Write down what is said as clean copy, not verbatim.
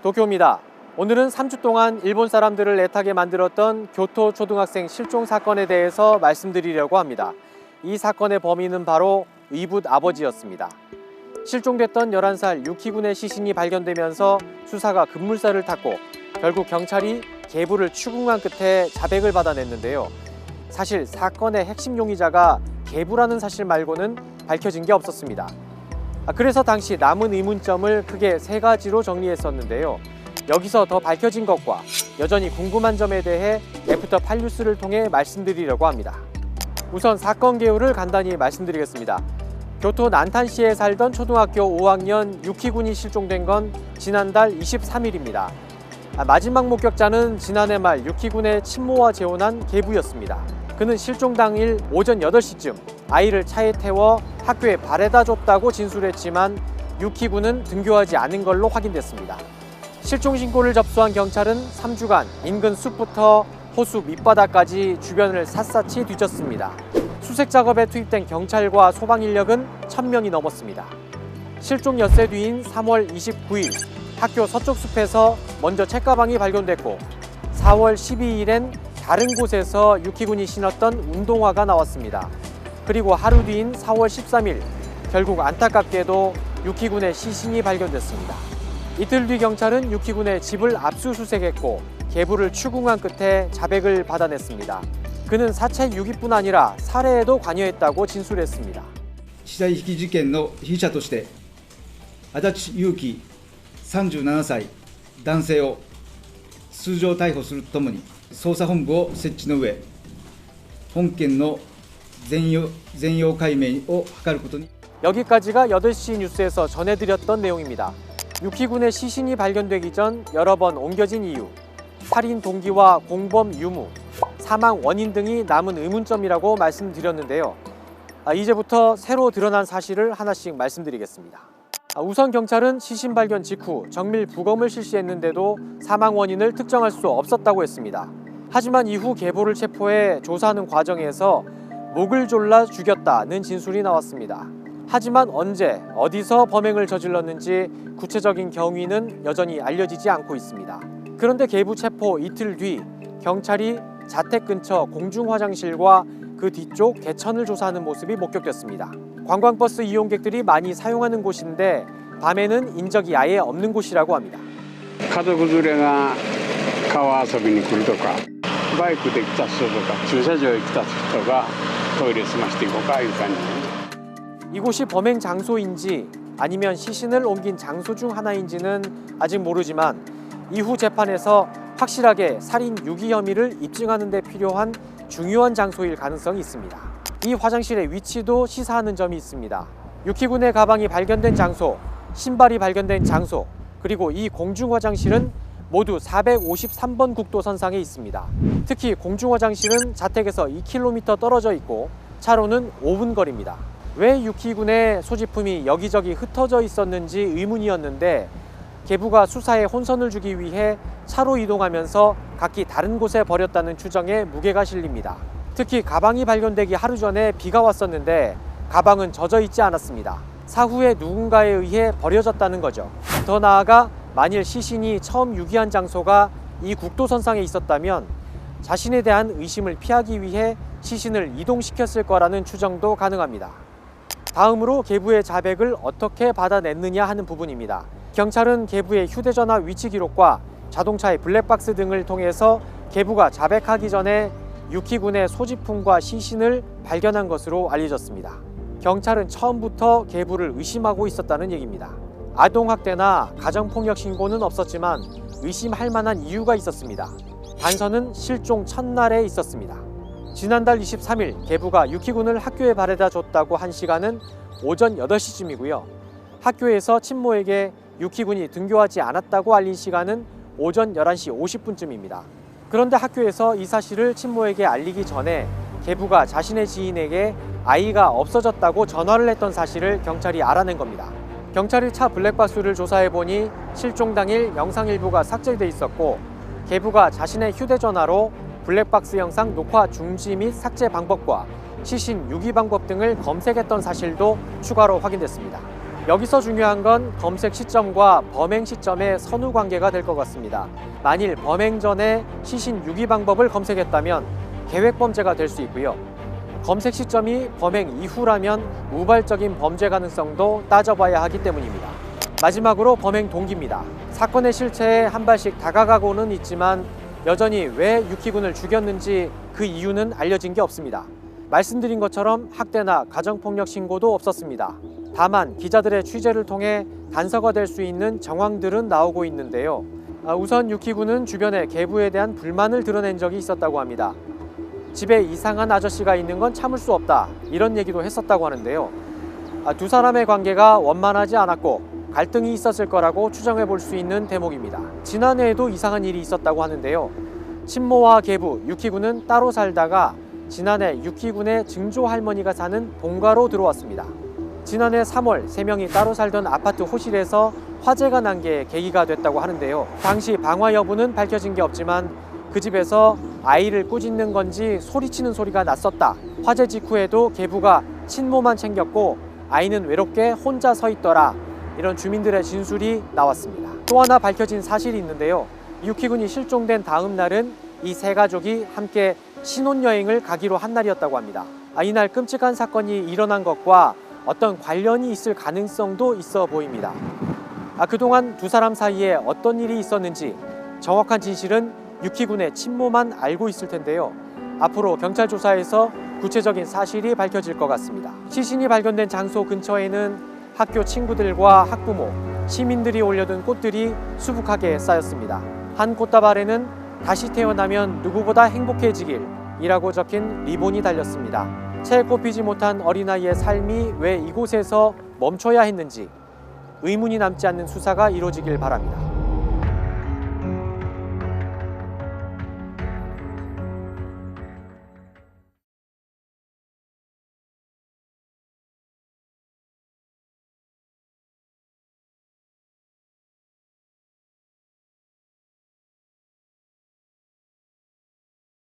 도쿄입니다. 오늘은 3주 동안 일본 사람들을 애타게 만들었던 교토 초등학생 실종 사건에 대해서 말씀드리려고 합니다. 이 사건의 범인은 바로 의붓 아버지였습니다. 실종됐던 11살 유키군의 시신이 발견되면서 수사가 급물살을 탔고 결국 경찰이 계부를 추궁한 끝에 자백을 받아냈는데요. 사실 사건의 핵심 용의자가 계부라는 사실 말고는 밝혀진 게 없었습니다. 그래서 당시 남은 의문점을 크게 3가지로 정리했었는데요. 여기서 더 밝혀진 것과 여전히 궁금한 점에 대해 애프터팔 뉴스를 통해 말씀드리려고 합니다. 우선 사건 개요를 간단히 말씀드리겠습니다. 교토 난탄시에 살던 초등학교 5학년 유키군이 실종된 건 지난달 23일입니다. 마지막 목격자는 지난해 말 유키군의 친모와 재혼한 계부였습니다. 그는 실종 당일 오전 8시쯤 아이를 차에 태워 학교에 바래다 줬다고 진술했지만 유키군은 등교하지 않은 걸로 확인됐습니다. 실종 신고를 접수한 경찰은 3주간 인근 숲부터 호수 밑바닥까지 주변을 샅샅이 뒤졌습니다. 수색 작업에 투입된 경찰과 소방 인력은 1000명이 넘었습니다. 실종 엿새 뒤인 3월 29일 학교 서쪽 숲에서 먼저 책가방이 발견됐고 4월 12일엔 다른 곳에서 유키군이 신었던 운동화가 나왔습니다. 그리고 하루 뒤인 4월 13일 결국 안타깝게도 유키군의 시신이 발견됐습니다. 이틀 뒤 경찰은 유키군의 집을 압수수색했고 계부를 추궁한 끝에 자백을 받아냈습니다. 그는 사체 유기뿐 아니라 살해에도 관여했다고 진술했습니다. 死体遺棄事件の被疑者として足立優樹37歳男性を通常逮捕するとともに捜査本部を設置の上本件の全容解明を図ることに 여기까지가 8시 뉴스에서 전해드렸던 내용입니다. 유키군의 시신이 발견되기 전 여러 번 옮겨진 이유, 살인 동기와 공범 유무, 사망 원인 등이 남은 의문점이라고 말씀드렸는데요. 이제부터 새로 드러난 사실을 하나씩 말씀드리겠습니다. 우선 경찰은 시신 발견 직후 정밀 부검을 실시했는데도 사망 원인을 특정할 수 없었다고 했습니다. 하지만 이후 계부를 체포해 조사하는 과정에서 목을 졸라 죽였다는 진술이 나왔습니다. 하지만 언제, 어디서 범행을 저질렀는지 구체적인 경위는 여전히 알려지지 않고 있습니다. 그런데 계부 체포 이틀 뒤 경찰이 자택 근처 공중화장실과 그 뒤쪽 개천을 조사하는 모습이 목격됐습니다. 관광버스 이용객들이 많이 사용하는 곳인데 밤에는 인적이 아예 없는 곳이라고 합니다. 家族連れが川遊びに来るとかバイクで来た人とか駐車場へ来た人がトイレ済ましていこうかいう感じ。 이곳이 범행 장소인지 아니면 시신을 옮긴 장소 중 하나인지는 아직 모르지만 이후 재판에서 확실하게 살인 유기 혐의를 입증하는 데 필요한 중요한 장소일 가능성이 있습니다. 이 화장실의 위치도 시사하는 점이 있습니다. 유키군의 가방이 발견된 장소, 신발이 발견된 장소, 그리고 이 공중화장실은 모두 453번 국도선상에 있습니다. 특히 공중화장실은 자택에서 2km 떨어져 있고 차로는 5분 거리입니다. 왜 유키군의 소지품이 여기저기 흩어져 있었는지 의문이었는데 계부가 수사에 혼선을 주기 위해 차로 이동하면서 각기 다른 곳에 버렸다는 추정에 무게가 실립니다. 특히 가방이 발견되기 하루 전에 비가 왔었는데 가방은 젖어 있지 않았습니다. 사후에 누군가에 의해 버려졌다는 거죠. 더 나아가 만일 시신이 처음 유기한 장소가 이 국도선상에 있었다면 자신에 대한 의심을 피하기 위해 시신을 이동시켰을 거라는 추정도 가능합니다. 다음으로 계부의 자백을 어떻게 받아냈느냐 하는 부분입니다. 경찰은 계부의 휴대전화 위치 기록과 자동차의 블랙박스 등을 통해서 계부가 자백하기 전에 유키군의 소지품과 시신을 발견한 것으로 알려졌습니다. 경찰은 처음부터 계부를 의심하고 있었다는 얘기입니다. 아동학대나 가정폭력 신고는 없었지만 의심할 만한 이유가 있었습니다. 단서는 실종 첫날에 있었습니다. 지난달 23일 계부가 유키군을 학교에 바래다 줬다고 한 시간은 오전 8시쯤이고요. 학교에서 친모에게 유키군이 등교하지 않았다고 알린 시간은 오전 11시 50분쯤입니다. 그런데 학교에서 이 사실을 친모에게 알리기 전에 계부가 자신의 지인에게 아이가 없어졌다고 전화를 했던 사실을 경찰이 알아낸 겁니다. 경찰이 차 블랙박스를 조사해보니 실종 당일 영상 일부가 삭제돼 있었고 계부가 자신의 휴대전화로 블랙박스 영상 녹화 중지 및 삭제 방법과 시신 유기 방법 등을 검색했던 사실도 추가로 확인됐습니다. 여기서 중요한 건 검색 시점과 범행 시점의 선후 관계가 될 것 같습니다. 만일 범행 전에 시신 유기 방법을 검색했다면 계획 범죄가 될 수 있고요. 검색 시점이 범행 이후라면 우발적인 범죄 가능성도 따져봐야 하기 때문입니다. 마지막으로 범행 동기입니다. 사건의 실체에 한 발씩 다가가고는 있지만 여전히 왜 유키군을 죽였는지 그 이유는 알려진 게 없습니다. 말씀드린 것처럼 학대나 가정폭력 신고도 없었습니다. 다만 기자들의 취재를 통해 단서가 될 수 있는 정황들은 나오고 있는데요. 우선 유키군은 주변에 계부에 대한 불만을 드러낸 적이 있었다고 합니다. 집에 이상한 아저씨가 있는 건 참을 수 없다, 이런 얘기도 했었다고 하는데요. 두 사람의 관계가 원만하지 않았고 갈등이 있었을 거라고 추정해 볼 수 있는 대목입니다. 지난해에도 이상한 일이 있었다고 하는데요. 친모와 계부, 유키군은 따로 살다가 지난해 유키군의 증조 할머니가 사는 본가로 들어왔습니다. 지난해 3월 3명이 따로 살던 아파트 호실에서 화재가 난 게 계기가 됐다고 하는데요. 당시 방화 여부는 밝혀진 게 없지만 그 집에서 아이를 꾸짖는 건지 소리치는 소리가 났었다. 화재 직후에도 계부가 친모만 챙겼고 아이는 외롭게 혼자 서 있더라. 이런 주민들의 진술이 나왔습니다. 또 하나 밝혀진 사실이 있는데요. 유키군이 실종된 다음 날은 이 세 가족이 함께 신혼여행을 가기로 한 날이었다고 합니다. 이날 끔찍한 사건이 일어난 것과 어떤 관련이 있을 가능성도 있어 보입니다. 그동안 두 사람 사이에 어떤 일이 있었는지 정확한 진실은 유키군의 친모만 알고 있을 텐데요. 앞으로 경찰 조사에서 구체적인 사실이 밝혀질 것 같습니다. 시신이 발견된 장소 근처에는 학교 친구들과 학부모, 시민들이 올려둔 꽃들이 수북하게 쌓였습니다. 한 꽃다발에는 다시 태어나면 누구보다 행복해지길 이라고 적힌 리본이 달렸습니다. 채 꼽히지 못한 어린아이의 삶이 왜 이곳에서 멈춰야 했는지 의문이 남지 않는 수사가 이루어지길 바랍니다.